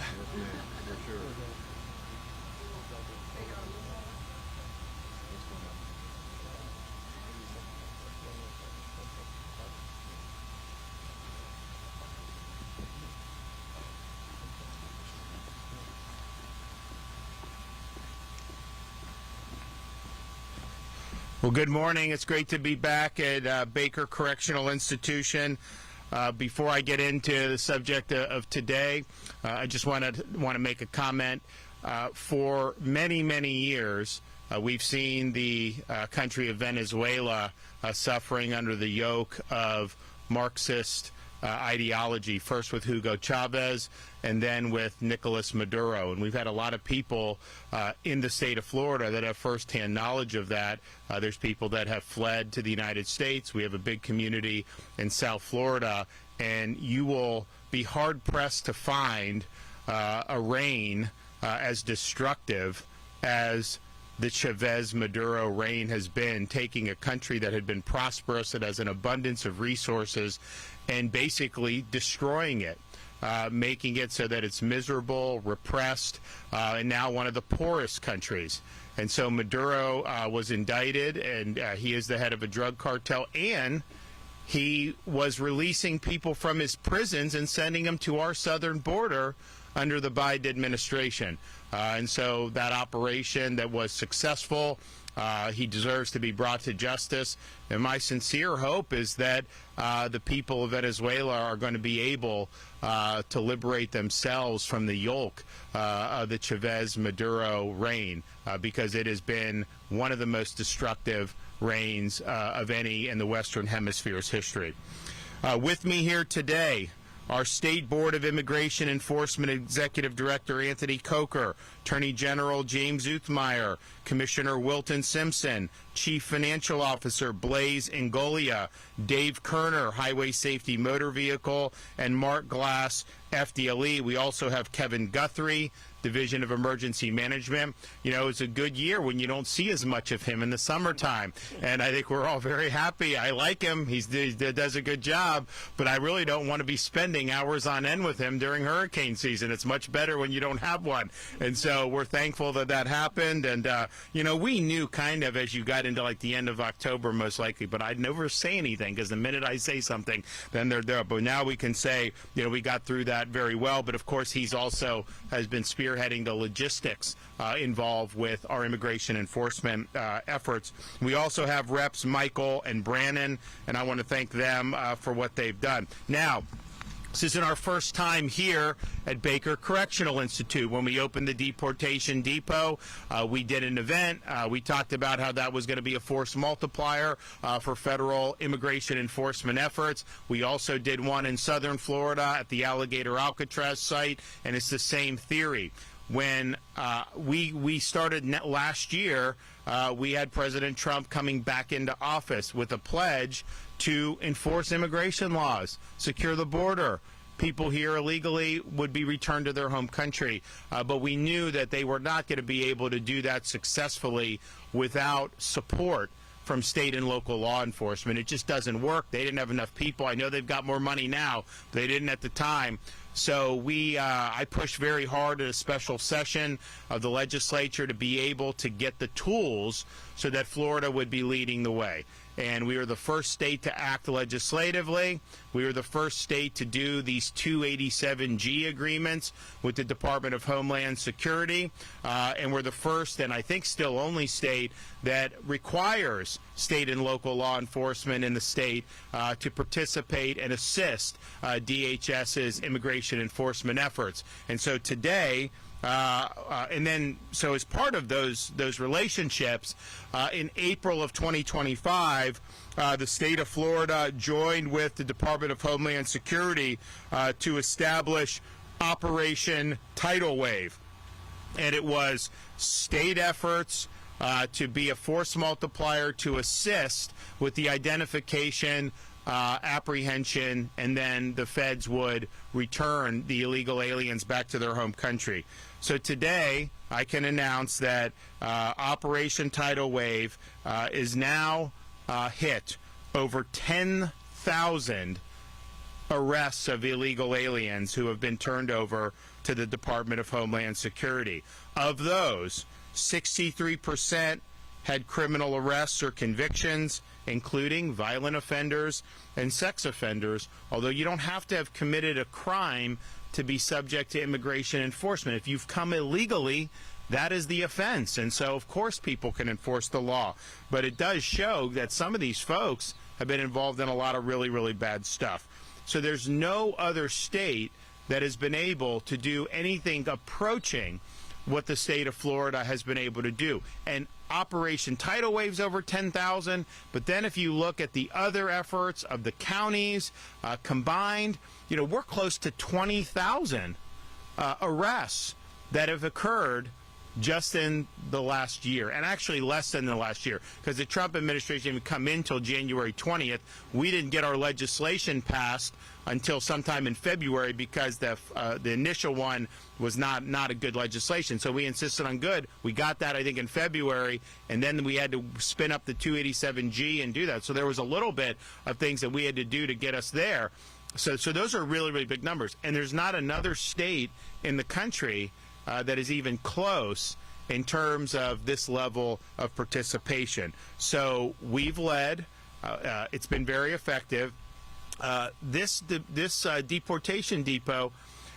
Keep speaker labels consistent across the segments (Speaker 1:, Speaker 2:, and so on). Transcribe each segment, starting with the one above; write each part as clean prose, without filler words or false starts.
Speaker 1: For sure.
Speaker 2: Well, good morning. It's great to be back at Baker Correctional Institution. Before I get into the subject of today, I just want to make a comment. For many, many years, we've seen the country of Venezuela suffering under the yoke of Marxist ideology, first with Hugo Chavez and then with Nicolas Maduro. And we've had a lot of people in the state of Florida that have firsthand knowledge of that. There's people that have fled to the United States. We have a big community in South Florida, and you will be hard-pressed to find a reign as destructive as the Chavez-Maduro reign has been, taking a country that had been prosperous, that has an abundance of resources, and basically destroying it, making it so that it's miserable, repressed, and now one of the poorest countries. And so Maduro was indicted, and he is the head of a drug cartel, and he was releasing people from his prisons and sending them to our southern border under the Biden administration. And so that operation that was successful, he deserves to be brought to justice. And my sincere hope is that the people of Venezuela are going to be able to liberate themselves from the yoke of the Chavez-Maduro reign, because it has been one of the most destructive reigns of any in the Western Hemisphere's history. With me here today, our State Board of Immigration Enforcement Executive Director Anthony Coker, Attorney General James Uthmeier, Commissioner Wilton Simpson, Chief Financial Officer Blaise Ingoglia, Dave Kerner, Highway Safety Motor Vehicle, and Mark Glass, FDLE. We also have Kevin Guthrie, Division of Emergency Management. You know, it's a good year when you don't see as much of him in the summertime, and I think we're all very happy. I like him. He does a good job, but I really don't want to be spending hours on end with him during hurricane season. It's much better when you don't have one, and so we're thankful that that happened. And you know, we knew kind of as you got into like the end of October most likely, but I'd never say anything because the minute I say something, then they're there. But now we can say, you know, we got through that very well. But of course, he's also has been spearheading the logistics involved with our immigration enforcement efforts. We also have Reps Michael and Brannon, and I want to thank them for what they've done. Now, this isn't our first time here at Baker Correctional Institute. When we opened the Deportation Depot, we did an event. We talked about how that was going to be a force multiplier for federal immigration enforcement efforts. We also did one in southern Florida at the Alligator Alcatraz site, and it's the same theory. When we started last year, we had President Trump coming back into office with a pledge to enforce immigration laws, secure the border. People here illegally would be returned to their home country. But we knew that they were not going to be able to do that successfully without support from state and local law enforcement. It just doesn't work. They didn't have enough people. I know they've got more money now. They didn't at the time. So I pushed very hard at a special session of the legislature to be able to get the tools so that Florida would be leading the way. And we were the first state to act legislatively. We were the first state to do these 287G agreements with the Department of Homeland Security. And we're the first, and I think still only state, that requires state and local law enforcement in the state to participate and assist DHS's immigration enforcement efforts. And so today, so as part of those relationships, in April of 2025, the state of Florida joined with the Department of Homeland Security to establish Operation Tidal Wave. And it was state efforts to be a force multiplier to assist with the identification, apprehension, and then the feds would return the illegal aliens back to their home country. So today, I can announce that Operation Tidal Wave is now hit over 10,000 arrests of illegal aliens who have been turned over to the Department of Homeland Security. Of those, 63% had criminal arrests or convictions, including violent offenders and sex offenders, although you don't have to have committed a crime to be subject to immigration enforcement. If you've come illegally, that is the offense. And so, of course, people can enforce the law. But it does show that some of these folks have been involved in a lot of really, really bad stuff. So there's no other state that has been able to do anything approaching what the state of Florida has been able to do. And Operation Tidal Wave's over 10,000, but then if you look at the other efforts of the counties combined, you know, we're close to 20,000 arrests that have occurred just in the last year, and actually less than the last year, because the Trump administration didn't come in until January 20th. We didn't get our legislation passed until sometime in February because the initial one was not a good legislation. So we insisted on good. We got that, I think, in February, and then we had to spin up the 287G and do that. So there was a little bit of things that we had to do to get us there. So those are really, really big numbers. And there's not another state in the country that is even close in terms of this level of participation. So we've led. It's been very effective. This Deportation Depot,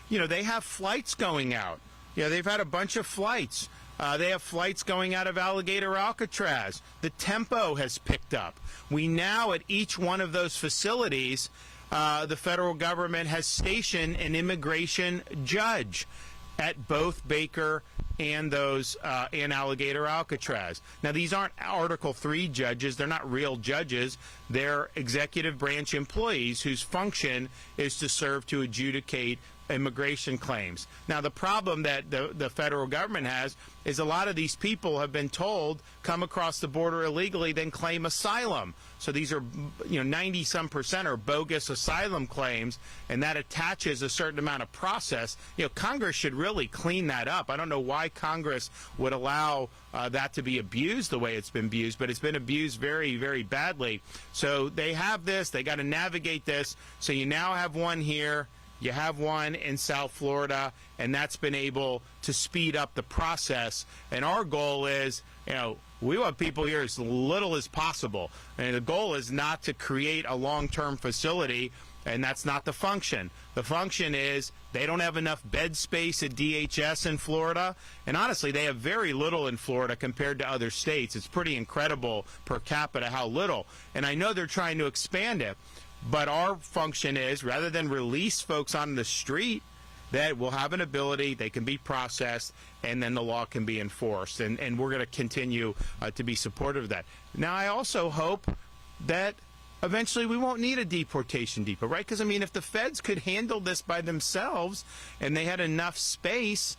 Speaker 2: you know, they have flights going out. You know, they've had a bunch of flights. They have flights going out of Alligator Alcatraz. The tempo has picked up. We now, at each one of those facilities, the federal government has stationed an immigration judge at both Baker and those in Alligator Alcatraz. Now, these aren't Article 3 judges. They're not real judges. They're executive branch employees whose function is to serve to adjudicate immigration claims. Now, the problem that the federal government has is a lot of these people have been told come across the border illegally, then claim asylum. So these are, you know, 90-some% are bogus asylum claims, and that attaches a certain amount of process. You know, Congress should really clean that up. I don't know why Congress would allow that to be abused the way it's been abused, but it's been abused very, very badly. So they have this. They got to navigate this. So you now have one here. You have one in South Florida, and that's been able to speed up the process. And our goal is, you know, we want people here as little as possible. And the goal is not to create a long-term facility, and that's not the function. The function is they don't have enough bed space at DHS in Florida. And honestly, they have very little in Florida compared to other states. It's pretty incredible per capita how little. And I know they're trying to expand it. But our function is, rather than release folks on the street, that will have an ability, they can be processed, and then the law can be enforced. And we're going to continue to be supportive of that. Now, I also hope that eventually we won't need a deportation depot, right? Because, I mean, if the feds could handle this by themselves and they had enough space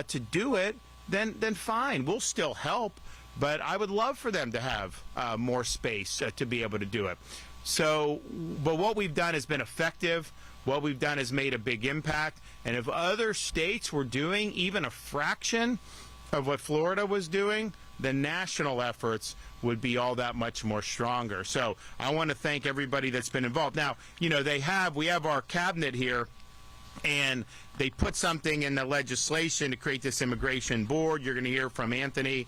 Speaker 2: to do it, then fine. We'll still help. But I would love for them to have more space to be able to do it. So, but what we've done has been effective. What we've done has made a big impact. And if other states were doing even a fraction of what Florida was doing, the national efforts would be all that much more stronger. So I want to thank everybody that's been involved. Now, you know, we have our cabinet here, and they put something in the legislation to create this immigration board. You're going to hear from Anthony.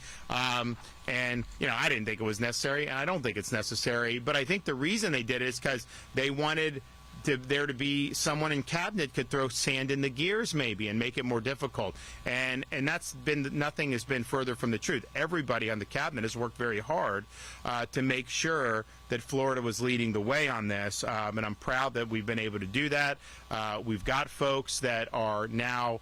Speaker 2: And, you know, I didn't think it was necessary, and I don't think it's necessary. But I think the reason they did it is because they wanted there to be someone in cabinet could throw sand in the gears maybe and make it more difficult. And that's been, nothing has been further from the truth. Everybody on the cabinet has worked very hard to make sure that Florida was leading the way on this. And I'm proud that we've been able to do that. We've got folks that are now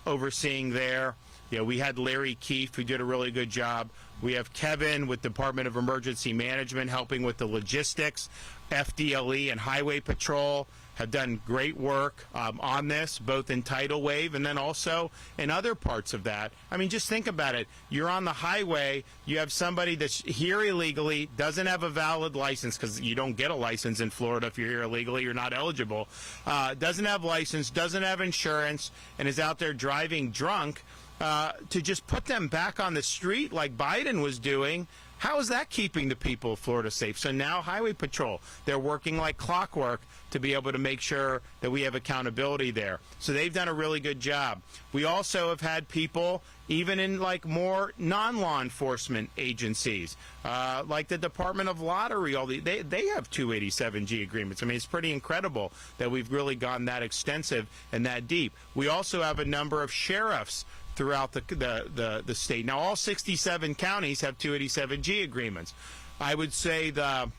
Speaker 2: overseeing there. You know, we had Larry Keefe, who did a really good job. We have Kevin with Department of Emergency Management helping with the logistics. FDLE and Highway Patrol have done great work on this, both in Tidal Wave and then also in other parts of that. I mean, just think about it. You're on the highway. You have somebody that's here illegally, doesn't have a valid license, because you don't get a license in Florida if you're here illegally. You're not eligible. Doesn't have license, doesn't have insurance, and is out there driving drunk. To just put them back on the street like Biden was doing, How is that keeping the people of Florida safe? So now Highway Patrol, they're working like clockwork to be able to make sure that we have accountability there. So they've done a really good job. We also have had people, even in like more non-law enforcement agencies, like the Department of Lottery, they have 287G agreements. I mean, it's pretty incredible that we've really gone that extensive and that deep. We also have a number of sheriffs throughout the state. Now, all 67 counties have 287G agreements. I would say the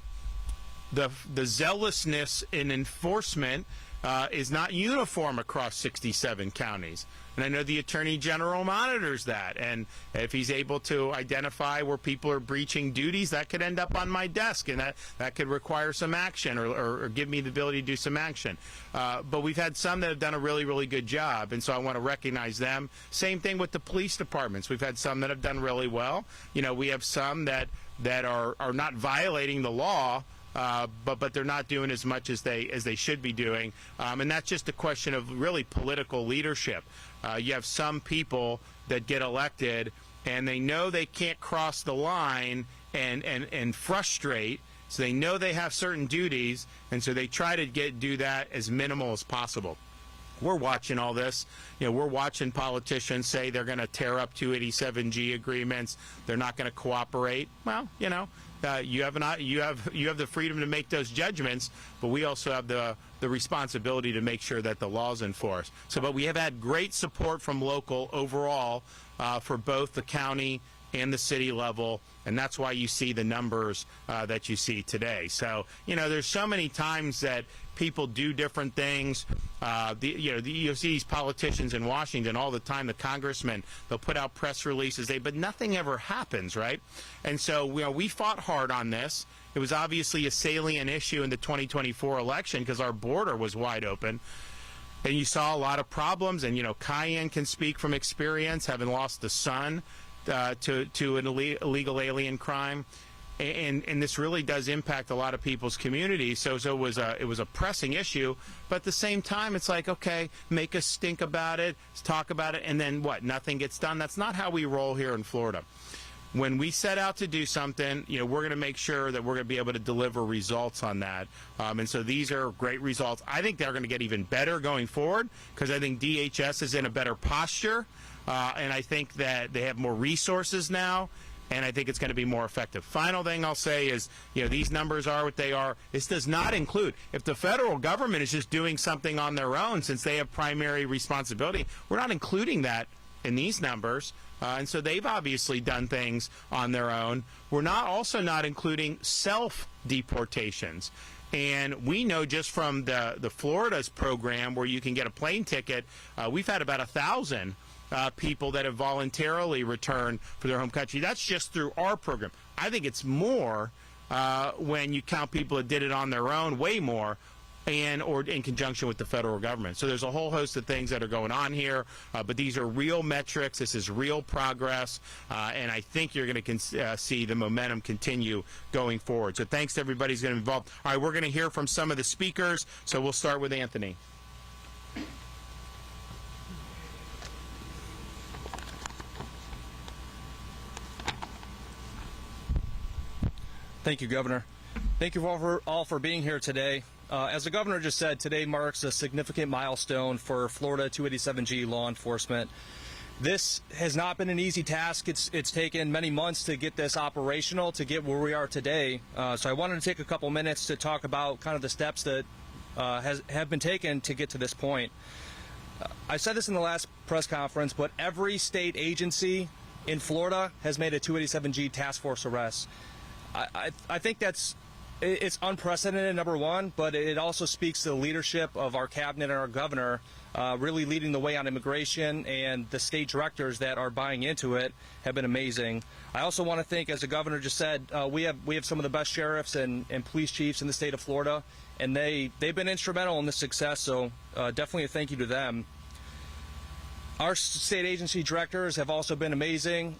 Speaker 2: zealousness in enforcement is not uniform across 67 counties. And I know the Attorney General monitors that. And if he's able to identify where people are breaching duties, that could end up on my desk, and that could require some action or give me the ability to do some action. But we've had some that have done a really, really good job, and so I want to recognize them. Same thing with the police departments. We've had some that have done really well. You know, we have some that are not violating the law, but they're not doing as much as they should be doing, and that's just a question of really political leadership. You have some people that get elected and they know they can't cross the line and frustrate, so they know they have certain duties, and so they try to do that as minimal as possible. We're watching all this. You know, we're watching politicians say they're going to tear up 287G agreements. They're not going to cooperate. Well, you know, you have the freedom to make those judgments, but we also have the responsibility to make sure that the law's enforced. So, but we have had great support from local overall for both the county and the city level, and that's why you see the numbers that you see today. So, you know, there's so many times that people do different things. You see these politicians in Washington all the time, the congressmen, they'll put out press releases, but nothing ever happens, right? And so, you know, we fought hard on this. It was obviously a salient issue in the 2024 election because our border was wide open. And you saw a lot of problems, and, you know, Cayenne can speak from experience, having lost a son to an illegal alien crime. And this really does impact a lot of people's communities. So it was a pressing issue, but at the same time, it's like, okay, make us stink about it, talk about it, and then what? Nothing gets done. That's not how we roll here in Florida. When we set out to do something, you know, we're going to make sure that we're going to be able to deliver results on that. And so these are great results. I think they're going to get even better going forward because I think DHS is in a better posture, and I think that they have more resources now. And I think it's going to be more effective. Final thing I'll say is, you know, these numbers are what they are. This does not include, if the federal government is just doing something on their own since they have primary responsibility, we're not including that in these numbers. And so they've obviously done things on their own. We're also not including self-deportations. And we know just from the Florida's program where you can get a plane ticket, we've had about 1,000 people that have voluntarily returned for their home country. That's just through our program. I think it's more when you count people that did it on their own, way more, or in conjunction with the federal government. So there's a whole host of things that are going on here, but these are real metrics. This is real progress, and I think you're going to see the momentum continue going forward. So thanks to everybody who's going to be involved. All right, we're going to hear from some of the speakers, so we'll start with Anthony.
Speaker 1: Thank you, Governor. Thank you all for being here today. As the Governor just said, today marks a significant milestone for Florida 287G law enforcement. This has not been an easy task. It's taken many months to get this operational, to get where we are today. So I wanted to take a couple minutes to talk about kind of the steps that have been taken to get to this point. I said this in the last press conference, but every state agency in Florida has made a 287G task force arrest. I think it's unprecedented, number one, but it also speaks to the leadership of our cabinet and our governor really leading the way on immigration, and the state directors that are buying into it have been amazing. I also want to thank, as the governor just said, we have some of the best sheriffs and police chiefs in the state of Florida, and they've been instrumental in this success, so definitely a thank you to them. Our state agency directors have also been amazing.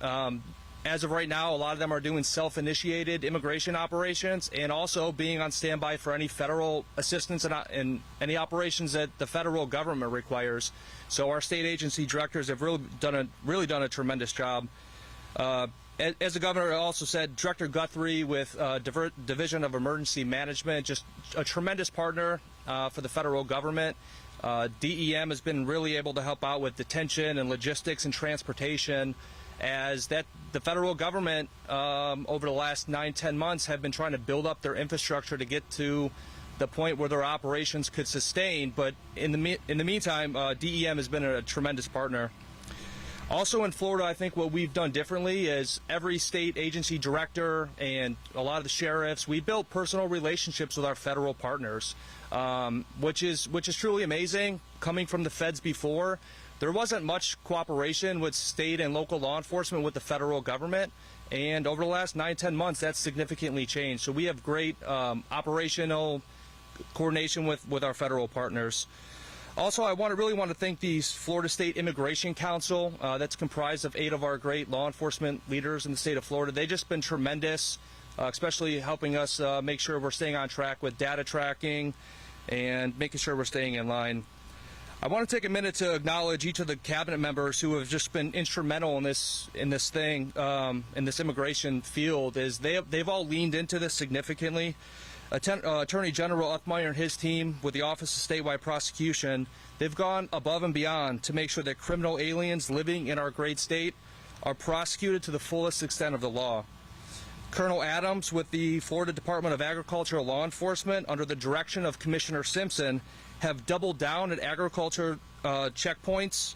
Speaker 1: As of right now, a lot of them are doing self-initiated immigration operations and also being on standby for any federal assistance in any operations that the federal government requires. So our state agency directors have really done a tremendous job. as the governor also said, Director Guthrie with Division of Emergency Management, just a tremendous partner for the federal government. DEM has been really able to help out with detention and logistics and transportation, as that the federal government over the last 9-10 months have been trying to build up their infrastructure to get to the point where their operations could sustain. But in the meantime, DEM has been a tremendous partner. Also in Florida, I think what we've done differently is every state agency director and a lot of the sheriffs, we built personal relationships with our federal partners, which is truly amazing. Coming from the feds before, there wasn't much cooperation with state and local law enforcement with the federal government, and over the last 9-10 months, that's significantly changed. So we have great operational coordination with our federal partners. Also, I really want to thank the Florida State Immigration Council that's comprised of 8 of our great law enforcement leaders in the state of Florida. They've just been tremendous, especially helping us make sure we're staying on track with data tracking and making sure we're staying in line. I want to take a minute to acknowledge each of the cabinet members who have just been instrumental in this immigration field. They've all leaned into this significantly. Attorney General Uthmeier and his team with the Office of Statewide Prosecution, they've gone above and beyond to make sure that criminal aliens living in our great state are prosecuted to the fullest extent of the law. Colonel Adams with the Florida Department of Agricultural Law Enforcement, under the direction of Commissioner Simpson, have doubled down at agriculture checkpoints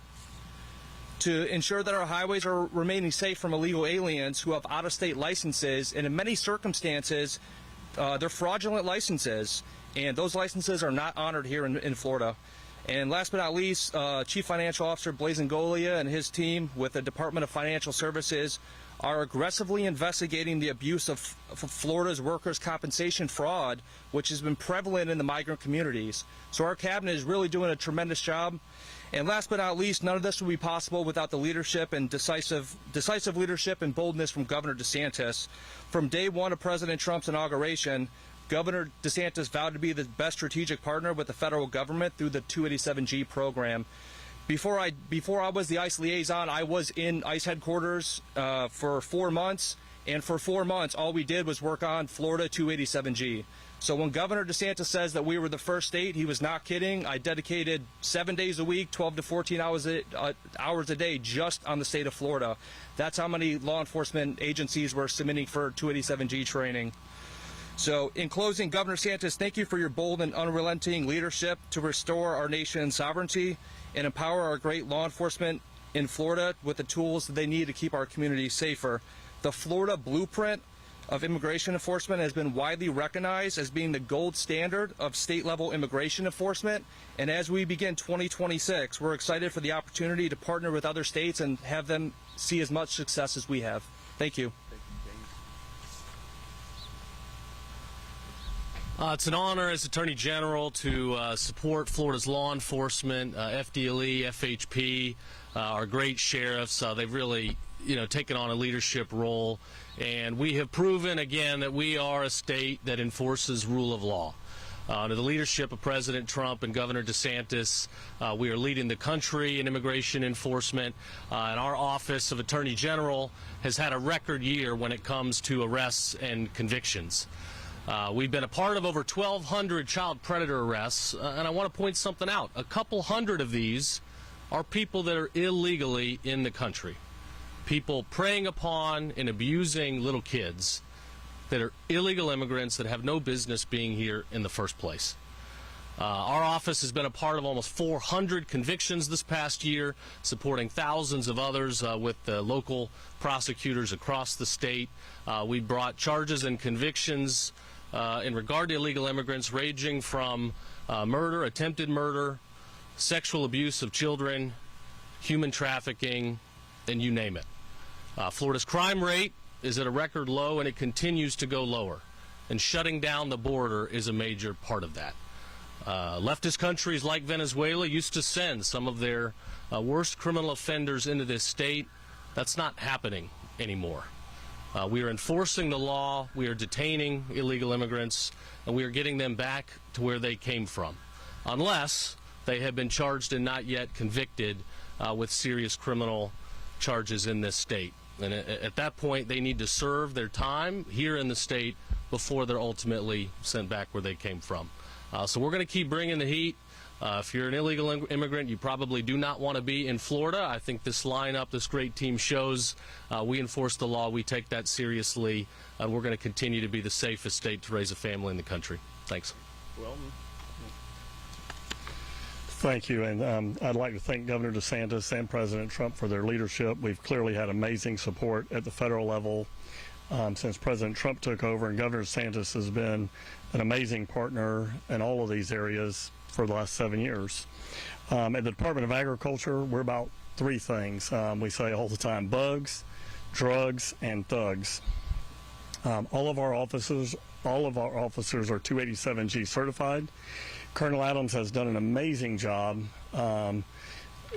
Speaker 1: to ensure that our highways are remaining safe from illegal aliens who have out-of-state licenses, and in many circumstances, they're fraudulent licenses, and those licenses are not honored here in Florida. And last but not least, Chief Financial Officer Blaise and his team with the Department of Financial Services are aggressively investigating the abuse of Florida's workers' compensation fraud, which has been prevalent in the migrant communities. So our cabinet is really doing a tremendous job. And last but not least, none of this would be possible without the leadership and decisive leadership and boldness from Governor DeSantis. From day one of President Trump's inauguration, Governor DeSantis vowed to be the best strategic partner with the federal government through the 287G program. Before I was the ICE liaison, I was in ICE headquarters for 4 months, and for 4 months, all we did was work on Florida 287G. So when Governor DeSantis says that we were the first state, he was not kidding. I dedicated 7 days a week, 12 to 14 hours a day just on the state of Florida. That's how many law enforcement agencies were submitting for 287G training. So in closing, Governor DeSantis, thank you for your bold and unrelenting leadership to restore our nation's sovereignty and empower our great law enforcement in Florida with the tools that they need to keep our communities safer. The Florida blueprint of immigration enforcement has been widely recognized as being the gold standard of state-level immigration enforcement. And as we begin 2026, we're excited for the opportunity to partner with other states and have them see as much success as we have. Thank you.
Speaker 3: It's an honor as Attorney General to support Florida's law enforcement, FDLE, FHP, our great sheriffs. They've really, taken on a leadership role, and we have proven again that we are a state that enforces rule of law. Under the leadership of President Trump and Governor DeSantis, we are leading the country in immigration enforcement, and our Office of Attorney General has had a record year when it comes to arrests and convictions. We've been a part of over 1,200 child predator arrests, and I want to point something out. A couple hundred of these are people that are illegally in the country. People preying upon and abusing little kids that are illegal immigrants that have no business being here in the first place. Our office has been a part of almost 400 convictions this past year, supporting thousands of others with the local prosecutors across the state. We brought charges and convictions in regard to illegal immigrants ranging from murder, attempted murder, sexual abuse of children, human trafficking, and you name it. Florida's crime rate is at a record low, and it continues to go lower. And shutting down the border is a major part of that. Leftist countries like Venezuela used to send some of their worst criminal offenders into this state. That's not happening anymore. We are enforcing the law, we are detaining illegal immigrants, and we are getting them back to where they came from, unless they have been charged and not yet convicted with serious criminal charges in this state. And at that point, they need to serve their time here in the state before they're ultimately sent back where they came from. So we're going to keep bringing the heat. If you're an illegal immigrant, you probably do not want to be in Florida. I think this lineup, this great team shows we enforce the law. We take that seriously, and we're going to continue to be the safest state to raise a family in the country. Thanks.
Speaker 4: Thank you, and I'd like to thank Governor DeSantis and President Trump for their leadership. We've clearly had amazing support at the federal level since President Trump took over, and Governor DeSantis has been an amazing partner in all of these areas for the last 7 years. At the Department of Agriculture, we're about three things. We say all the time: bugs, drugs, and thugs. All of our officers are 287G certified. Colonel Adams has done an amazing job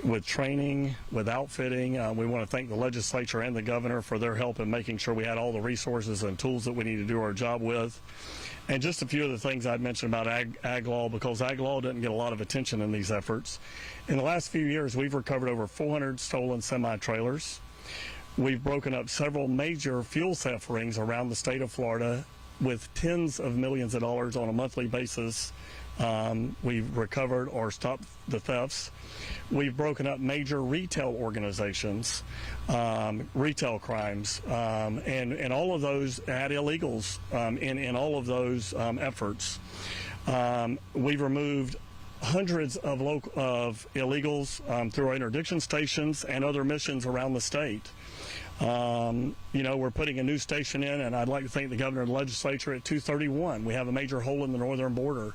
Speaker 4: with training, with outfitting. We want to thank the legislature and the governor for their help in making sure we had all the resources and tools that we need to do our job with. And just a few of the things I'd mentioned about ag law, because ag law didn't get a lot of attention in these efforts. In the last few years, we've recovered over 400 stolen semi-trailers. We've broken up several major fuel theft rings around the state of Florida with tens of millions of dollars on a monthly basis. We've recovered or stopped the thefts. We've broken up major retail organizations, retail crimes, and all of those had illegals in all of those efforts. We've removed hundreds of illegals through our interdiction stations and other missions around the state. We're putting a new station in, and I'd like to thank the governor and the legislature at 231. We have a major hole in the northern border.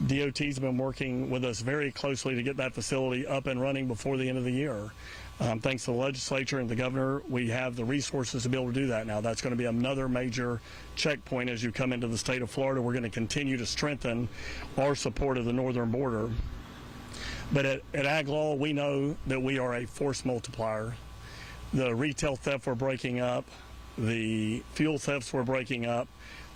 Speaker 4: DOT's been working with us very closely to get that facility up and running before the end of the year. Thanks to the legislature and the governor, we have the resources to be able to do that now. That's going to be another major checkpoint as you come into the state of Florida. We're going to continue to strengthen our support of the northern border. But at Ag Law, we know that we are a force multiplier. The retail theft we're breaking up, the fuel thefts we're breaking up,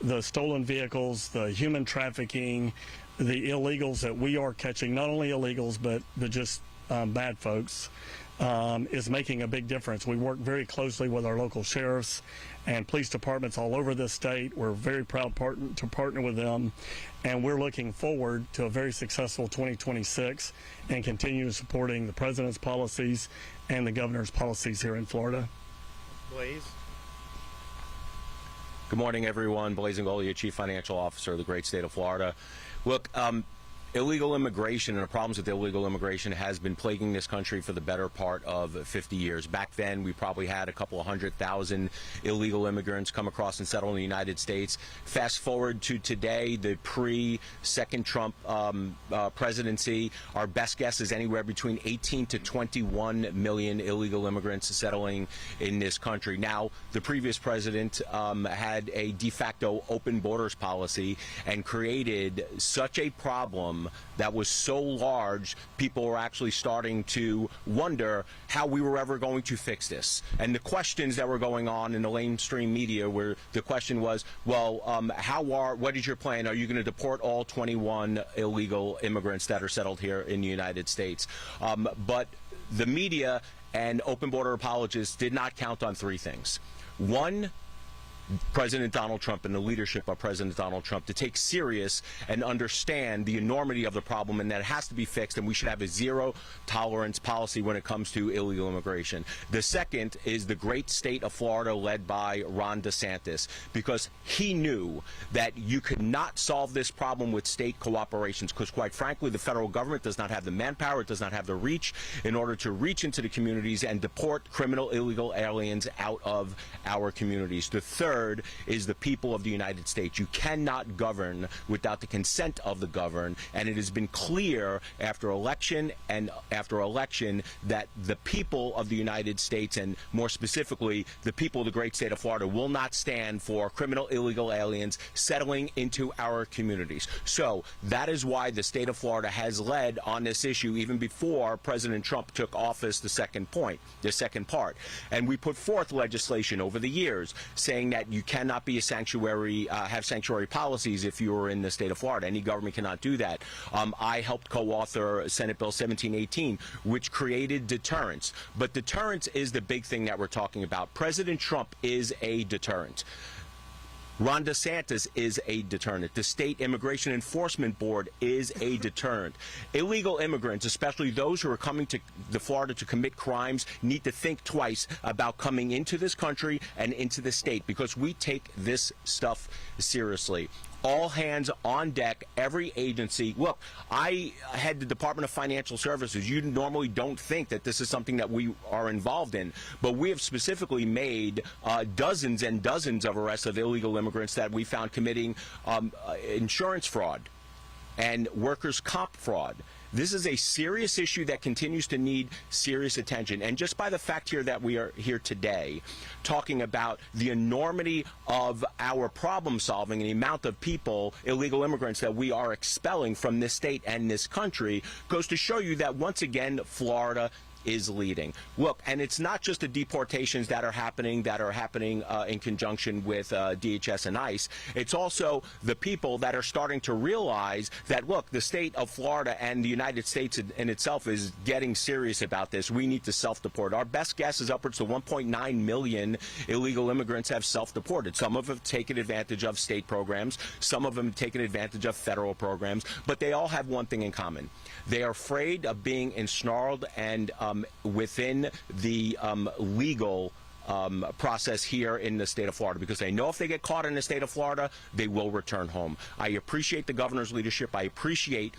Speaker 4: the stolen vehicles, the human trafficking, the illegals that we are catching, not only illegals, but just bad folks, is making a big difference. We work very closely with our local sheriffs and police departments all over this state. We're very proud to partner with them, and we're looking forward to a very successful 2026 and continue supporting the president's policies and the governor's policies here in Florida.
Speaker 2: Blaise.
Speaker 5: Good morning, everyone. Blaise Ingoglia, Chief Financial Officer of the great state of Florida. Look, illegal immigration and the problems with illegal immigration has been plaguing this country for the better part of 50 years. Back then, we probably had a couple of 100,000 illegal immigrants come across and settle in the United States. Fast forward to today, the pre-second Trump presidency, our best guess is anywhere between 18 to 21 million illegal immigrants settling in this country. Now, the previous president had a de facto open borders policy and created such a problem that was so large, people were actually starting to wonder how we were ever going to fix this. And the questions that were going on in the mainstream media were, the question was, well, what is your plan? Are you going to deport all 21 illegal immigrants that are settled here in the United States? But the media and open border apologists did not count on three things. One, President Donald Trump and the leadership of President Donald Trump to take serious and understand the enormity of the problem, and that it has to be fixed, and we should have a zero tolerance policy when it comes to illegal immigration. The second is the great state of Florida led by Ron DeSantis, because he knew that you could not solve this problem with state cooperations, because quite frankly the federal government does not have the manpower, it does not have the reach in order to reach into the communities and deport criminal illegal aliens out of our communities. The third is the people of the United States. You cannot govern without the consent of the governed, and it has been clear after election and after election that the people of the United States, and more specifically the people of the great state of Florida, will not stand for criminal illegal aliens settling into our communities. So that is why the state of Florida has led on this issue even before President Trump took office, the second part. And we put forth legislation over the years saying that that you cannot be a sanctuary, have sanctuary policies if you are in the state of Florida. Any government cannot do that. I helped co-author Senate Bill 1718, which created deterrence. But deterrence is the big thing that we're talking about. President Trump is a deterrent. Ron DeSantis is a deterrent. The State Immigration Enforcement Board is a deterrent. Illegal immigrants, especially those who are coming to Florida to commit crimes, need to think twice about coming into this country and into the state, because we take this stuff seriously. All hands on deck, every agency. Look, I head the Department of Financial Services. You normally don't think that this is something that we are involved in, but we have specifically made dozens and dozens of arrests of illegal immigrants that we found committing insurance fraud and workers' comp fraud. This is a serious issue that continues to need serious attention. And just by the fact here that we are here today talking about the enormity of our problem solving and the amount of people, illegal immigrants, that we are expelling from this state and this country goes to show you that once again Florida is leading. Look, and it's not just the deportations that are happening in conjunction with DHS and ICE. It's also the people that are starting to realize that, look, the state of Florida and the United States in itself is getting serious about this. We need to self-deport. Our best guess is upwards to 1.9 million illegal immigrants have self-deported. Some of them have taken advantage of state programs. Some of them have taken advantage of federal programs. But they all have one thing in common. They are afraid of being ensnarled and within the legal process here in the state of Florida, because they know if they get caught in the state of Florida, they will return home. I appreciate the governor's leadership. I appreciate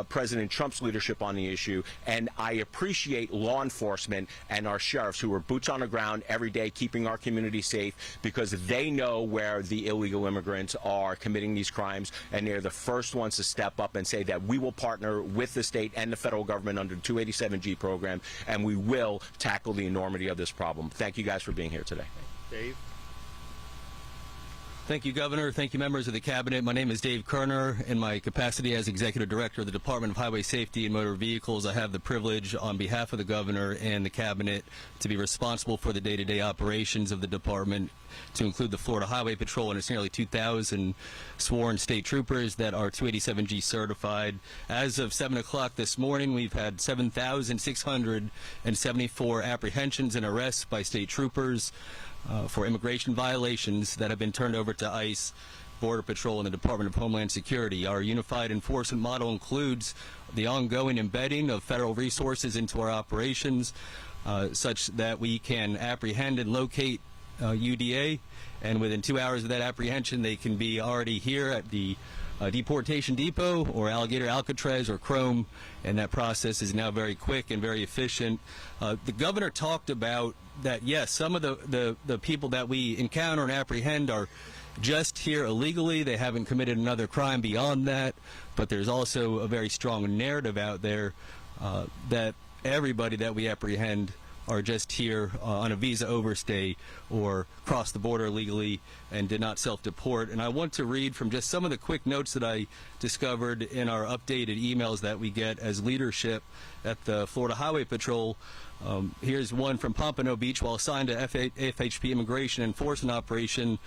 Speaker 5: President Trump's leadership on the issue, and I appreciate law enforcement and our sheriffs who are boots on the ground every day keeping our community safe, because they know where the illegal immigrants are committing these crimes, and they're the first ones to step up and say that we will partner with the state and the federal government under the 287G program, and we will tackle the enormity of this problem. Thank you guys for being here today.
Speaker 2: Dave?
Speaker 6: Thank you, Governor. Thank you, members of the Cabinet. My name is Dave Kerner. In my capacity as Executive Director of the Department of Highway Safety and Motor Vehicles, I have the privilege on behalf of the Governor and the Cabinet to be responsible for the day-to-day operations of the Department, to include the Florida Highway Patrol and its nearly 2,000 sworn state troopers that are 287G certified. As of 7 o'clock this morning, we've had 7,674 apprehensions and arrests by state troopers for immigration violations that have been turned over to ICE, Border Patrol, and the Department of Homeland Security. Our unified enforcement model includes the ongoing embedding of federal resources into our operations, such that we can apprehend and locate UDA, and within 2 hours of that apprehension, they can be already here at the Deportation Depot or Alligator Alcatraz or Chrome, and that process is now very quick and very efficient. The governor talked about that, yes, some of the people that we encounter and apprehend are just here illegally. They haven't committed another crime beyond that, but there's also a very strong narrative out there that everybody that we apprehend are just here on a visa overstay or crossed the border illegally and did not self-deport. And I want to read from just some of the quick notes that I discovered in our updated emails that we get as leadership at the Florida Highway Patrol. Here's one from Pompano Beach. While assigned to FHP Immigration Enforcement Operation,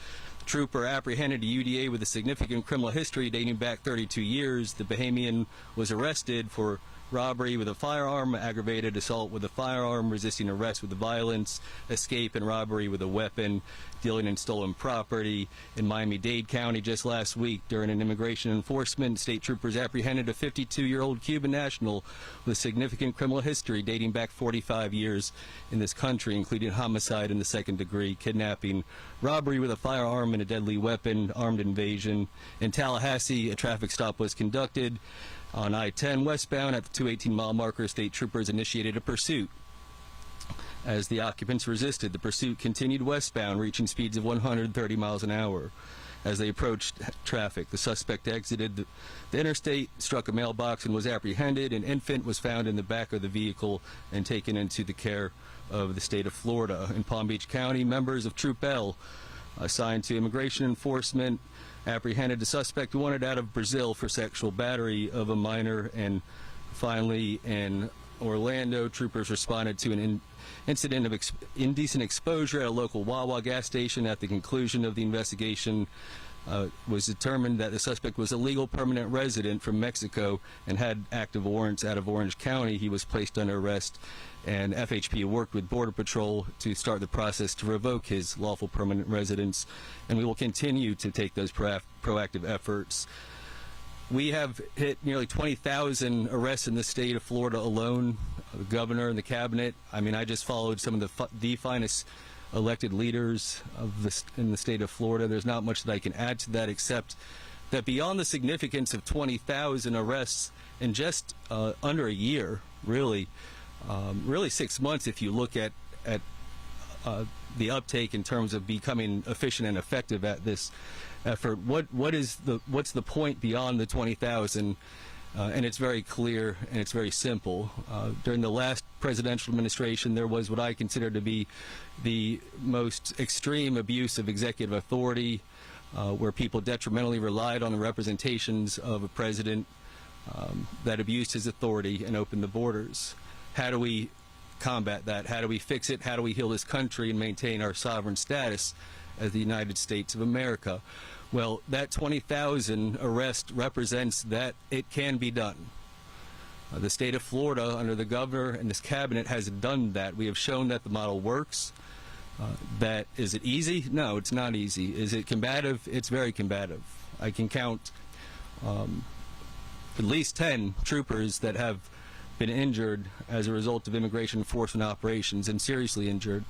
Speaker 6: trooper apprehended a UDA with a significant criminal history dating back 32 years. The Bahamian was arrested for robbery with a firearm, aggravated assault with a firearm, resisting arrest with violence, escape and robbery with a weapon, dealing in stolen property. In Miami-Dade County just last week, during an immigration enforcement, state troopers apprehended a 52-year-old Cuban national with significant criminal history dating back 45 years in this country, including homicide in the second degree, kidnapping, robbery with a firearm and a deadly weapon, armed invasion. In Tallahassee, a traffic stop was conducted on I-10 westbound. At the 218-mile marker, state troopers initiated a pursuit. As the occupants resisted, the pursuit continued westbound, reaching speeds of 130 miles an hour. As they approached traffic, the suspect exited the interstate, struck a mailbox, and was apprehended. An infant was found in the back of the vehicle and taken into the care of the state of Florida. In Palm Beach County, members of Troop L, assigned to immigration enforcement, apprehended a suspect wanted out of Brazil for sexual battery of a minor. And finally, in Orlando, troopers responded to an incident of indecent exposure at a local Wawa gas station. At the conclusion of the investigation, was determined that the suspect was a legal permanent resident from Mexico and had active warrants out of Orange County. He was placed under arrest, and FHP worked with Border Patrol to start the process to revoke his lawful permanent residence, and we will continue to take those proactive efforts. We have hit nearly 20,000 arrests in the state of Florida alone. The governor and the cabinet, I mean, I just followed some of the finest elected leaders in the state of Florida. There's not much that I can add to that, except that beyond the significance of 20,000 arrests in just under a year, really 6 months if you look at the uptake in terms of becoming efficient and effective at this effort. What's the point beyond the 20,000? And it's very clear and it's very simple. During the last presidential administration, there was what I consider to be the most extreme abuse of executive authority, where people detrimentally relied on the representations of a president that abused his authority and opened the borders. How do we combat that? How do we fix it? How do we heal this country and maintain our sovereign status as the United States of America? Well, that 20,000 arrest represents that it can be done. The state of Florida, under the governor and this cabinet, has done that. We have shown that the model works. Is it easy? No, it's not easy. Is it combative? It's very combative. I can count at least 10 troopers that have been injured as a result of immigration enforcement operations, and seriously injured.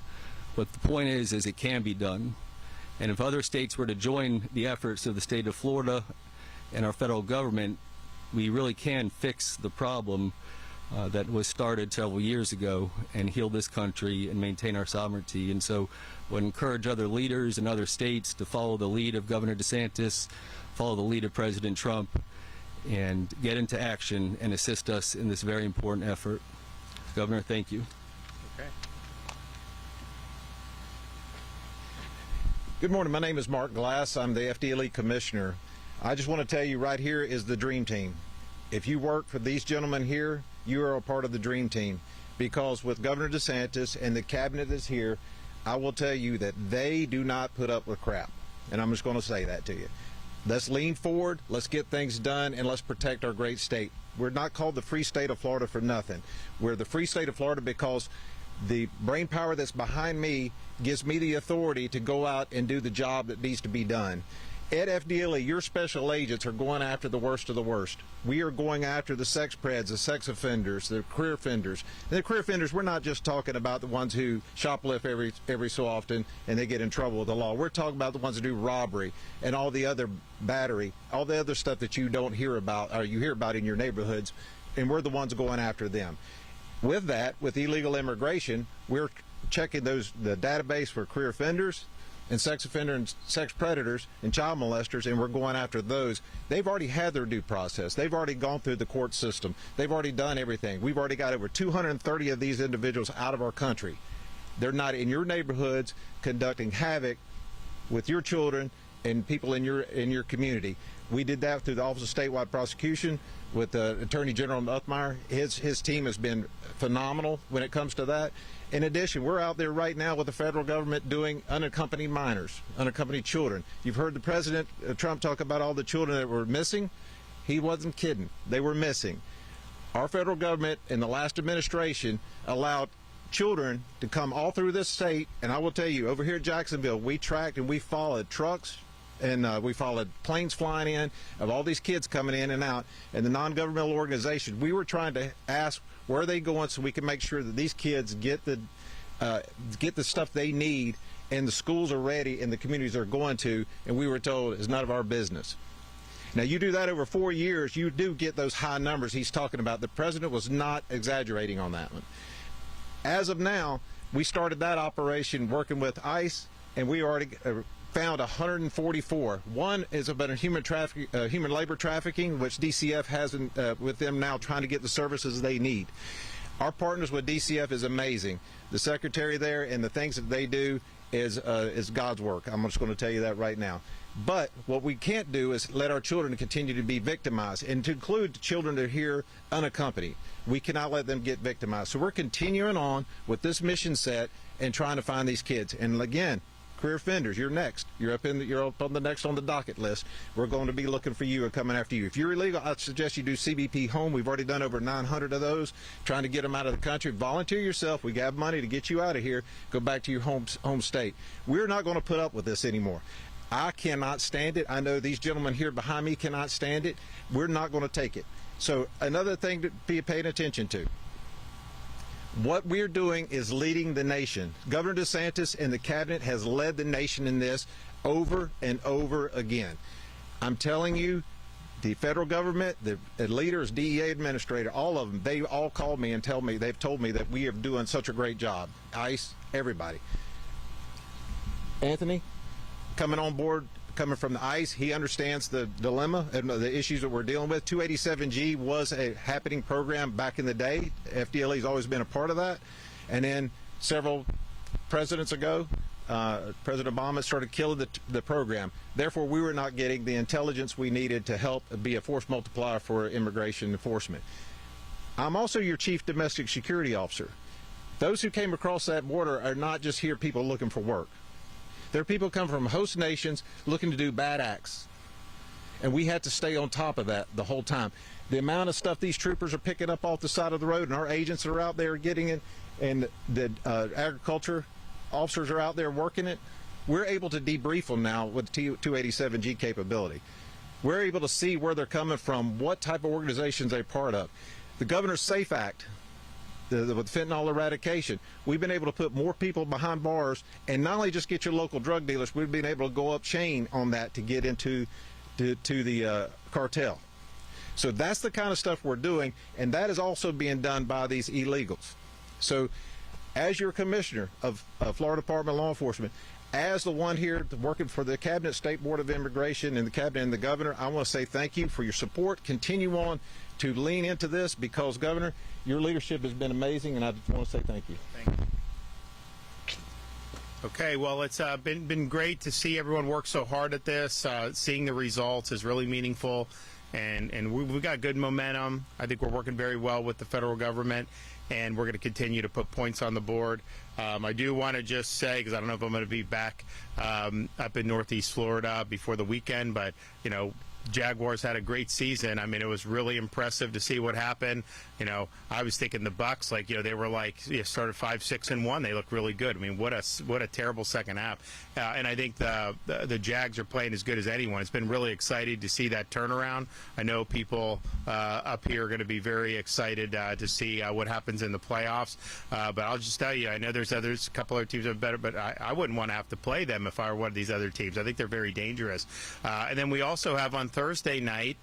Speaker 6: But the point is it can be done. And if other states were to join the efforts of the state of Florida and our federal government, we really can fix the problem that was started several years ago and heal this country and maintain our sovereignty. And so I would encourage other leaders in other states to follow the lead of Governor DeSantis, follow the lead of President Trump, and get into action and assist us in this very important effort. Governor, thank you.
Speaker 7: Okay. Good morning. My name is Mark Glass. I'm the FDLE Commissioner. I just want to tell you right here is the dream team. If you work for these gentlemen here, you are a part of the dream team, because with Governor DeSantis and the cabinet that's here, I will tell you that they do not put up with crap. And I'm just going to say that to you. Let's lean forward, let's get things done, and let's protect our great state. We're not called the free state of Florida for nothing. We're the free state of Florida because the brain power that's behind me gives me the authority to go out and do the job that needs to be done. At FDLE, your special agents are going after the worst of the worst. We are going after the sex preds, the sex offenders, the career offenders. And the career offenders, we're not just talking about the ones who shoplift every so often and they get in trouble with the law. We're talking about the ones that do robbery and all the other battery, all the other stuff that you don't hear about or you hear about in your neighborhoods, and we're the ones going after them. With that, with illegal immigration, we're checking the database for career offenders and sex offender and sex predators and child molesters, and we're going after those. They've already had their due process. They've already gone through the court system. They've already done everything. We've already got over 230 of these individuals out of our country. They're not in your neighborhoods conducting havoc with your children and people in your community. We did that through the Office of Statewide Prosecution with Attorney General Uthmeier. His team has been phenomenal when it comes to that. In addition, we're out there right now with the federal government doing unaccompanied minors, unaccompanied children. You've heard the President Trump talk about all the children that were missing. He wasn't kidding. They were missing. Our federal government in the last administration allowed children to come all through this state, and I will tell you, over here at Jacksonville, we tracked and we followed trucks and we followed planes flying in of all these kids coming in and out. And the non-governmental organization, we were trying to ask where are they going so we can make sure that these kids get the stuff they need and the schools are ready and the communities they're going to, and we were told it's none of our business. Now, you do that over 4 years, you do get those high numbers he's talking about. The president was not exaggerating on that one. As of now, we started that operation working with ICE, and we already found 144. One is about human labor trafficking, which DCF has with them now trying to get the services they need. Our partners with DCF is amazing. The secretary there and the things that they do is God's work. I'm just going to tell you that right now. But what we can't do is let our children continue to be victimized, and to include children that are here unaccompanied. We cannot let them get victimized. So we're continuing on with this mission set and trying to find these kids. And again, career offenders, you're next. You're up on the next on the docket list. We're going to be looking for you and coming after you. If you're illegal, I suggest you do CBP home. We've already done over 900 of those, trying to get them out of the country. Volunteer yourself. We have money to get you out of here. Go back to your home state. We're not going to put up with this anymore. I cannot stand it. I know these gentlemen here behind me cannot stand it. We're not going to take it. So another thing to be paying attention to. What we're doing is leading the nation. Governor DeSantis and the cabinet has led the nation in this over and over again. I'm telling you, the federal government, the leaders, DEA administrator, all of them, they all called me and they've told me that we are doing such a great job. ICE, everybody. Anthony, coming on board, coming from the ICE, he understands the dilemma and the issues that we're dealing with. 287G was a happening program back in the day. FDLE has always been a part of that. And then several presidents ago, President Obama started killing the program. Therefore, we were not getting the intelligence we needed to help be a force multiplier for immigration enforcement. I'm also your chief domestic security officer. Those who came across that border are not just here people looking for work. There are people coming from host nations looking to do bad acts. And we had to stay on top of that the whole time. The amount of stuff these troopers are picking up off the side of the road, and our agents are out there getting it, and the agriculture officers are out there working it, we're able to debrief them now with 287G capability. We're able to see where they're coming from, what type of organizations they're part of. The Governor's SAFE Act, with fentanyl eradication, we've been able to put more people behind bars, and not only just get your local drug dealers, we've been able to go up chain on that to get into the cartel. So that's the kind of stuff we're doing, and that is also being done by these illegals. So as your commissioner of Florida Department of Law Enforcement, as the one here working for the Cabinet State Board of Immigration and the Cabinet and the Governor, I want to say thank you for your support. Continue on to lean into this, because, Governor, your leadership has been amazing, and I just want to say thank you.
Speaker 2: Thank you. Okay, well, it's been great to see everyone work so hard at this. Seeing the results is really meaningful, and we've got good momentum. I think we're working very well with the federal government, and we're going to continue to put points on the board. I do want to just say, because I don't know if I'm going to be back up in Northeast Florida before the weekend, but, you know, Jaguars had a great season. I mean, it was really impressive to see what happened. You know, I was thinking the Bucs, like, you know, they were like, started 5-6-1. They look really good. I mean, what a terrible second half. And I think the Jags are playing as good as anyone. It's been really exciting to see that turnaround. I know people up here are going to be very excited to see what happens in the playoffs. But I'll just tell you, I know there's a couple other teams that are better, but I wouldn't want to have to play them if I were one of these other teams. I think they're very dangerous. And then we also have on Thursday night,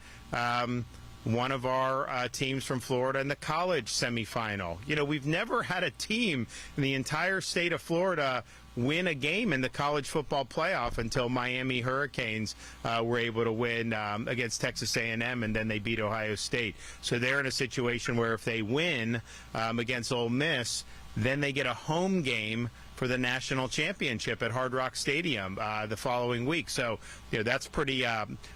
Speaker 2: one of our teams from Florida in the college semifinal. You know, we've never had a team in the entire state of Florida win a game in the college football playoff until Miami Hurricanes were able to win against Texas A&M, and then they beat Ohio State. So they're in a situation where if they win against Ole Miss, then they get a home game for the national championship at Hard Rock Stadium the following week. So, you know, that's pretty,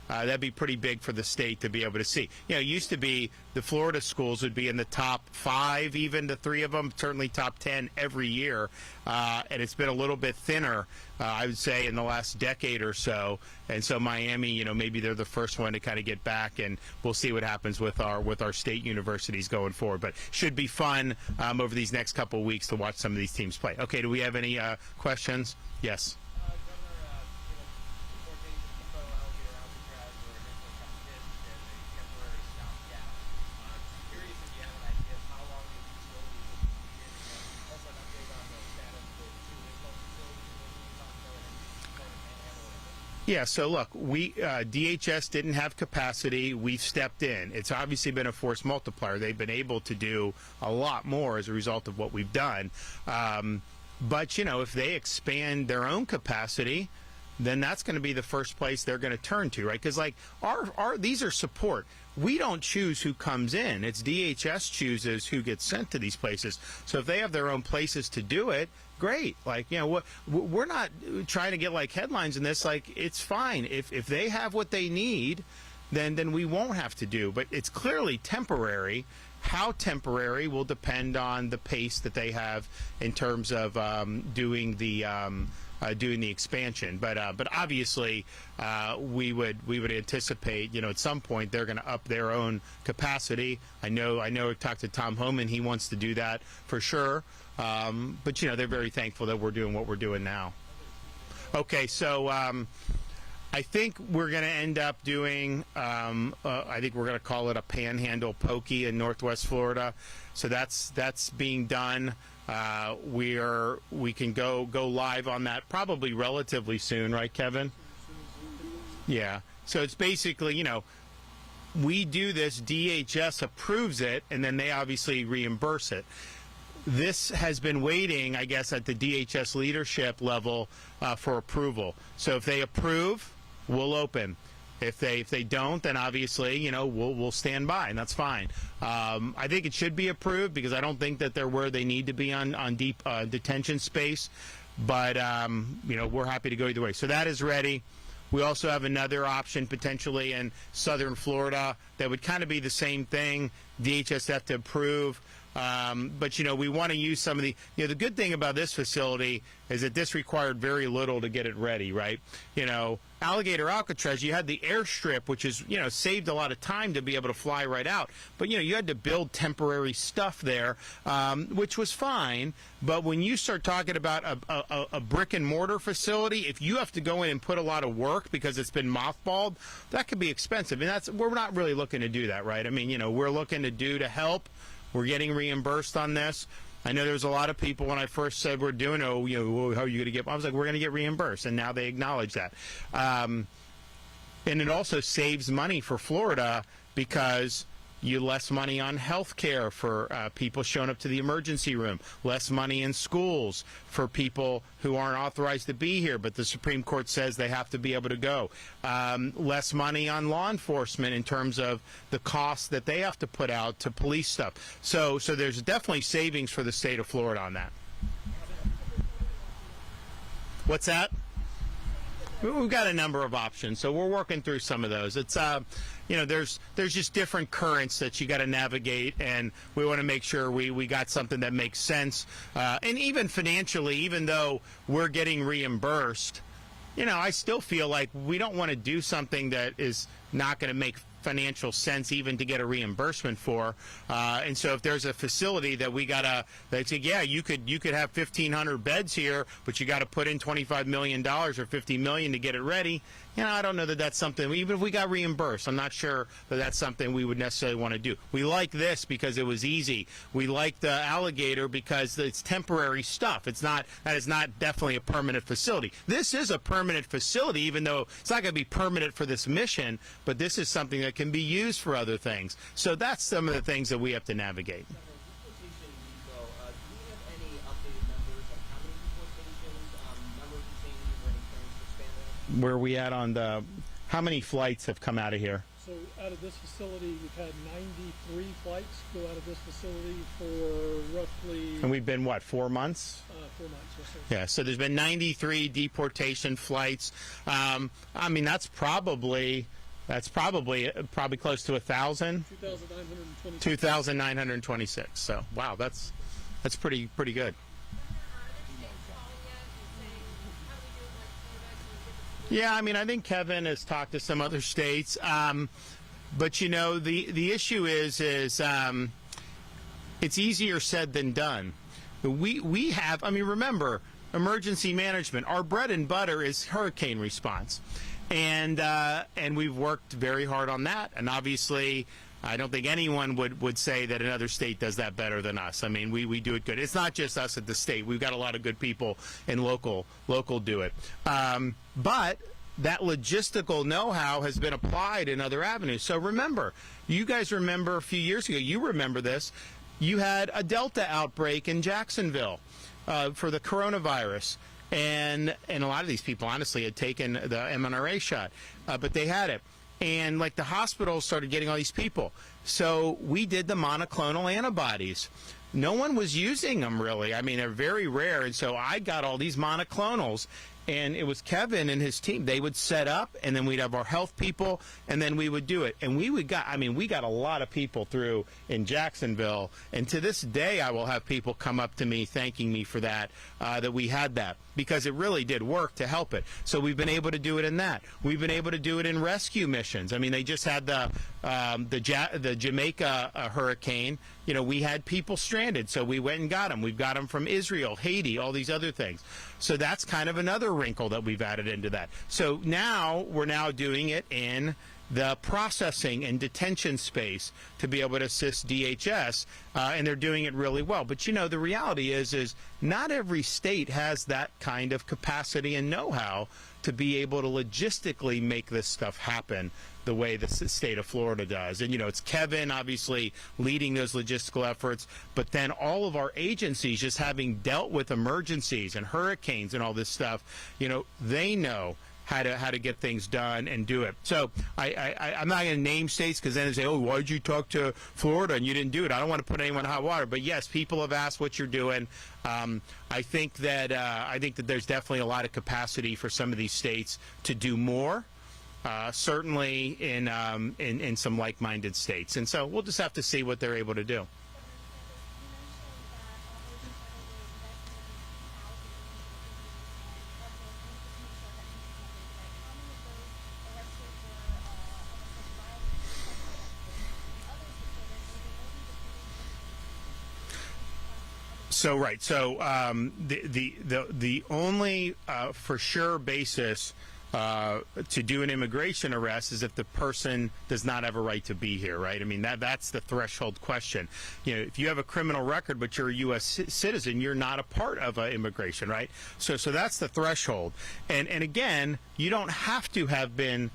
Speaker 2: that'd be pretty big for the state to be able to see. You know, it used to be the Florida schools would be in the top 5, even the 3 of them, certainly top 10 every year. And it's been a little bit thinner, I would say, in the last decade or so. And so Miami, you know, maybe they're the first one to kind of get back, and we'll see what happens with our state universities going forward. But should be fun over these next couple of weeks to watch some of these teams play. Okay, do we have any questions? Yes. Yeah, so look, we DHS didn't have capacity. We've stepped in. It's obviously been a force multiplier. They've been able to do a lot more as a result of what we've done. But, you know, if they expand their own capacity, then that's going to be the first place they're going to turn to, right? Because like these are support. We don't choose who comes in. It's DHS chooses who gets sent to these places. So if they have their own places to do it, great. Like, you know, we're not trying to get like headlines in this. Like, it's fine. If they have what they need, then we won't have to do. But it's clearly temporary. How temporary will depend on the pace that they have in terms of doing the expansion. But obviously, we would anticipate, you know, at some point they're going to up their own capacity. I know. I talked to Tom Homan. He wants to do that for sure. But you know, they're very thankful that we're doing what we're doing now. Okay, so I think we're going to end up doing, I think we're going to call it a panhandle pokey in Northwest Florida. So that's being done. We can go live on that probably relatively soon, right, Kevin? Yeah. So it's basically, you know, we do this, DHS approves it, and then they obviously reimburse it. This has been waiting, I guess, at the DHS leadership level for approval. So if they approve, we'll open. If they don't, then obviously, you know, we'll stand by, and that's fine. I think it should be approved because I don't think that they're where they need to be on deep detention space. But you know, we're happy to go either way. So that is ready. We also have another option potentially in southern Florida that would kind of be the same thing. DHS have to approve. But, you know, we want to use some of the, you know, the good thing about this facility is that this required very little to get it ready, right? You know, Alligator Alcatraz, you had the airstrip, which is, you know, saved a lot of time to be able to fly right out. But, you know, you had to build temporary stuff there, which was fine. But when you start talking about a brick and mortar facility, if you have to go in and put a lot of work because it's been mothballed, that could be expensive. And we're not really looking to do that, right? I mean, you know, we're looking to help. We're getting reimbursed on this. I know there's a lot of people when I first said we're doing, how are you going to get? I was like, we're going to get reimbursed, and now they acknowledge that. And it also saves money for Florida because you less money on health care for people showing up to the emergency room, less money in schools for people who aren't authorized to be here, but the Supreme Court says they have to be able to go, less money on law enforcement in terms of the costs that they have to put out to police stuff. So there's definitely savings for the state of Florida on that. What's that? We've got a number of options, so we're working through some of those. It's you know, there's just different currents that you got to navigate, and we want to make sure we got something that makes sense. And even financially, even though we're getting reimbursed, you know, I still feel like we don't want to do something that is not going to make financial sense even to get a reimbursement for. And so if there's a facility that they say, yeah, you could have 1,500 beds here, but you got to put in $25 million or $50 million to get it ready. You know, I don't know that that's something, even if we got reimbursed, I'm not sure that that's something we would necessarily want to do. We like this because it was easy. We like the Alligator because it's temporary stuff. That is not definitely a permanent facility. This is a permanent facility, even though it's not going to be permanent for this mission, but this is something that can be used for other things. So that's some of the things that we have to navigate. Where are we at on how many flights have come out of here?
Speaker 8: So out of this facility, we've had 93 flights go out of this facility for roughly...
Speaker 2: And we've been, what, 4 months?
Speaker 8: 4 months, yes, sir.
Speaker 2: Yeah, so there's been 93 deportation flights. I mean, that's probably close to 1,000. 2,926. So, wow, that's pretty good. Yeah, I mean, I think Kevin has talked to some other states, but you know, the issue is it's easier said than done. We have, I mean, remember, emergency management. Our bread and butter is hurricane response, and we've worked very hard on that. And obviously, I don't think anyone would say that another state does that better than us. I mean, we do it good. It's not just us at the state. We've got a lot of good people in local do it. But that logistical know-how has been applied in other avenues. So remember, you guys remember a few years ago, you remember this, you had a Delta outbreak in Jacksonville for the coronavirus. and a lot of these people honestly had taken the mRNA shot, but they had it. And like the hospitals started getting all these people. So we did the monoclonal antibodies. No one was using them really. I mean, they're very rare. And so I got all these monoclonals. And it was Kevin and his team. They would set up, and then we'd have our health people, and then we would do it. And we got a lot of people through in Jacksonville. And to this day, I will have people come up to me thanking me for that, that we had that, because it really did work to help it. So we've been able to do it in that. We've been able to do it in rescue missions. I mean, they just had the Jamaica hurricane. You know, we had people stranded, so we went and got them. We've got them from Israel, Haiti, all these other things. So that's kind of another wrinkle that we've added into that. So now we're now doing it in the processing and detention space to be able to assist DHS, and they're doing it really well. But, you know, the reality is not every state has that kind of capacity and know-how to be able to logistically make this stuff happen the way the state of Florida does. And, you know, it's Kevin, obviously, leading those logistical efforts, but then all of our agencies, just having dealt with emergencies and hurricanes and all this stuff, you know, they know how to get things done and do it. So I'm not going to name states, because then they say, oh, why did you talk to Florida and you didn't do it? I don't want to put anyone in hot water. But, yes, people have asked what you're doing. I think that there's definitely a lot of capacity for some of these states to do more. Certainly in some like-minded states. And so we'll just have to see what they're able to do. So the only for sure basis to do an immigration arrest is if the person does not have a right to be here, right? I mean, that's the threshold question. You know, if you have a criminal record but you're a U.S. citizen, you're not a part of immigration, right? So that's the threshold. And again, you don't have to have been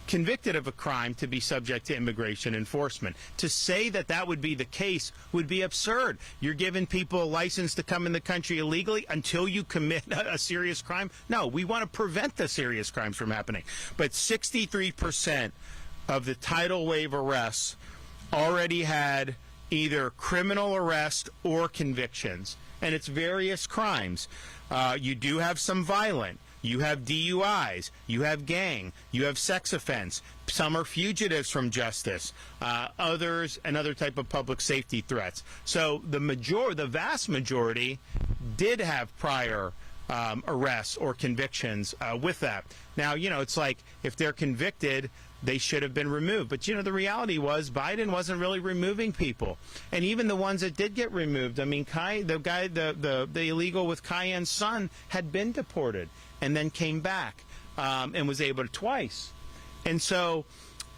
Speaker 2: convicted of a crime to be subject to immigration enforcement. To say that would be the case would be absurd. You're giving people a license to come in the country illegally until you commit a serious crime? No, we want to prevent the serious crimes from happening. But 63% of the tidal wave arrests already had either criminal arrest or convictions, and it's various crimes. You do have some violent. You have DUIs, you have gang, you have sex offense. Some are fugitives from justice, others another type of public safety threats. So the vast majority did have prior arrests or convictions with that. Now, you know, it's like if they're convicted, they should have been removed. But, you know, the reality was Biden wasn't really removing people. And even the ones that did get removed, I mean, the illegal with Cayenne's son had been deported and then came back and was able to twice. And so,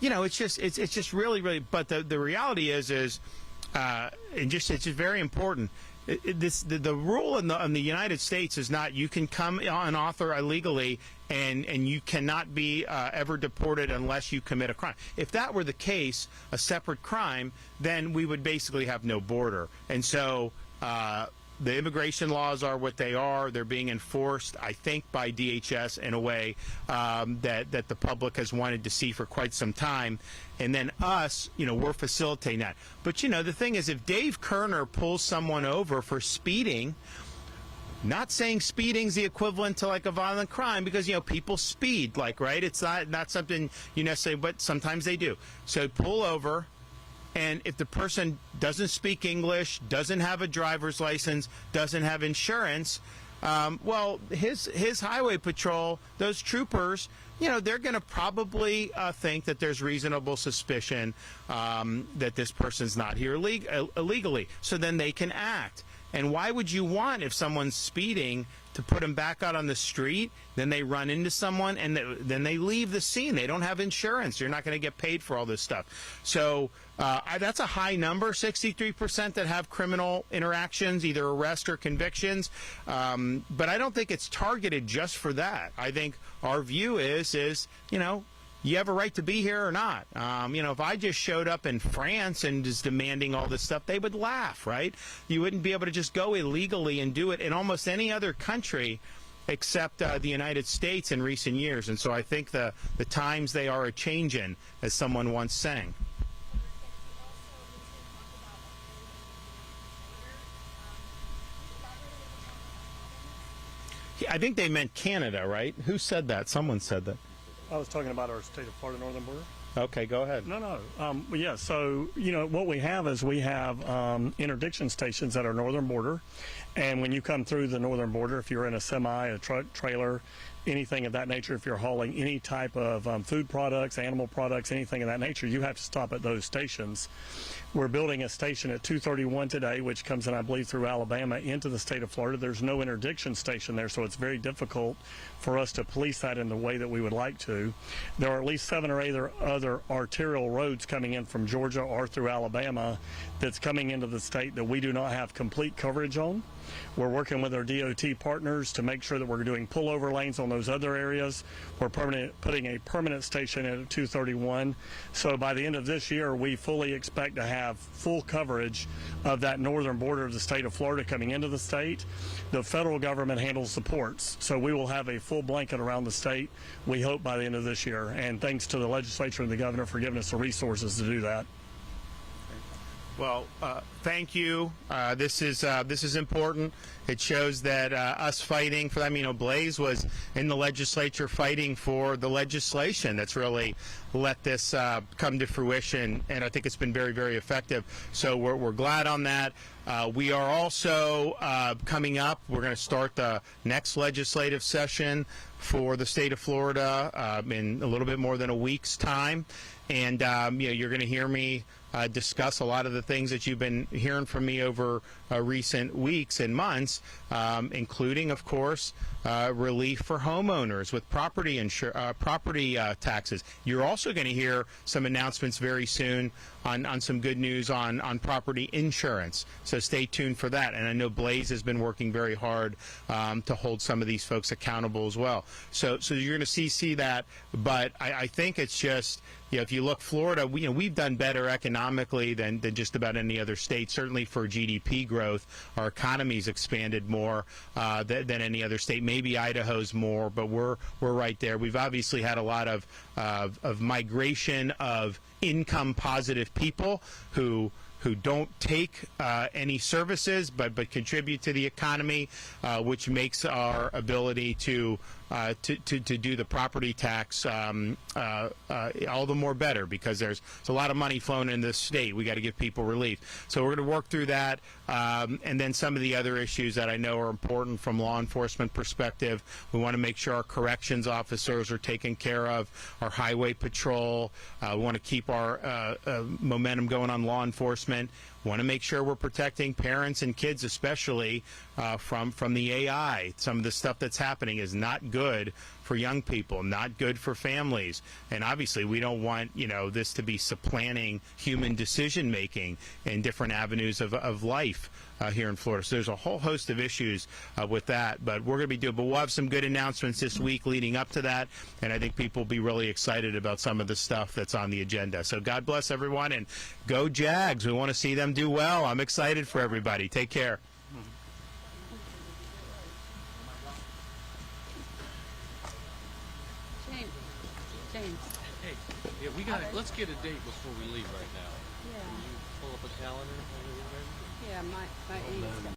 Speaker 2: you know, it's just really, but the reality is it's just very important. The rule in the United States is not you can come on author illegally and you cannot be ever deported unless you commit a crime. If that were the case, a separate crime, then we would basically have no border. And so the immigration laws are what they are. They're being enforced, I think, by DHS in a way that the public has wanted to see for quite some time. And then us, you know, we're facilitating that. But, you know, the thing is, if Dave Kerner pulls someone over for speeding, not saying speeding's the equivalent to like a violent crime, because, you know, people speed, like, right? It's not something you necessarily, but sometimes they do. So pull over. And if the person doesn't speak English, doesn't have a driver's license, doesn't have insurance, well, his highway patrol, those troopers, you know, they're going to probably think that there's reasonable suspicion that this person's not here illegally. So then they can act. And why would you want, if someone's speeding, to put them back out on the street, then they run into someone, and then they leave the scene? They don't have insurance. You're not going to get paid for all this stuff. So that's a high number, 63% that have criminal interactions, either arrest or convictions. But I don't think it's targeted just for that. I think our view is you know, you have a right to be here or not. You know, if I just showed up in France and is demanding all this stuff, they would laugh, right? You wouldn't be able to just go illegally and do it in almost any other country except the United States in recent years. And so I think the times they are a-changin', as someone once sang. I think they meant Canada, right? Who said that? Someone said that.
Speaker 4: I was talking about our state of Florida northern border.
Speaker 2: Okay, go ahead.
Speaker 4: No. Yeah, so, what we have is we have interdiction stations at our northern border. And when you come through the northern border, if you're in a semi, a truck, trailer, anything of that nature, if you're hauling any type of food products, animal products, anything of that nature, you have to stop at those stations. We're building a station at 231 today, which comes in, I believe, through Alabama into the state of Florida. There's no interdiction station there, so it's very difficult for us to police that in the way that we would like to. There are at least 7 or 8 other arterial roads coming in from Georgia or through Alabama that's coming into the state that we do not have complete coverage on. We're working with our DOT partners to make sure that we're doing pullover lanes on those other areas. We're putting a permanent station at 231. So by the end of this year, we fully expect to have full coverage of that northern border of the state of Florida coming into the state. The federal government handles the ports, so we will have a full blanket around the state, we hope, by the end of this year. And thanks to the legislature and the governor for giving us the resources to do that.
Speaker 2: Well, thank you. This is important. It shows that us fighting for that. Blaise was in the legislature fighting for the legislation that's really let this come to fruition, and I think it's been very, very effective. So we're glad on that. We are also coming up. We're going to start the next legislative session for the state of Florida in a little bit more than a week's time, and you're going to hear me discuss a lot of the things that you've been hearing from me over recent weeks and months, including, of course, relief for homeowners with property taxes. You're also going to hear some announcements very soon on some good news on property insurance. So stay tuned for that. And I know Blaise has been working very hard to hold some of these folks accountable as well. So you're going to see that. But I think it's just, if you look, Florida, we've done better economically than just about any other state. Certainly for GDP growth, our economy's expanded more than any other state. Maybe Idaho's more, but we're right there. We've obviously had a lot of migration of income positive people who don't take any services but contribute to the economy, which makes our ability to do the property tax all the more better, because there's a lot of money flowing in this state. We got to give people relief. So we're going to work through that, and then some of the other issues that I know are important from law enforcement perspective. We want to make sure our corrections officers are taken care of, our highway patrol. We want to keep our momentum going on law enforcement. We want to make sure we're protecting parents and kids, especially from the AI. Some of the stuff that's happening is not good for young people, not good for families. And obviously we don't want this to be supplanting human decision making in different avenues of life here in Florida. So there's a whole host of issues with that, but we're going to be doing, but we'll have some good announcements this week leading up to that, and I think people will be really excited about some of the stuff that's on the agenda. So God bless everyone, and go Jags. We want to see them do well. I'm excited for everybody. Take care.
Speaker 9: James.
Speaker 3: Hey, yeah, let's get a date before we leave right now.
Speaker 9: Yeah.
Speaker 3: Can you pull up a calendar?
Speaker 9: Yeah, my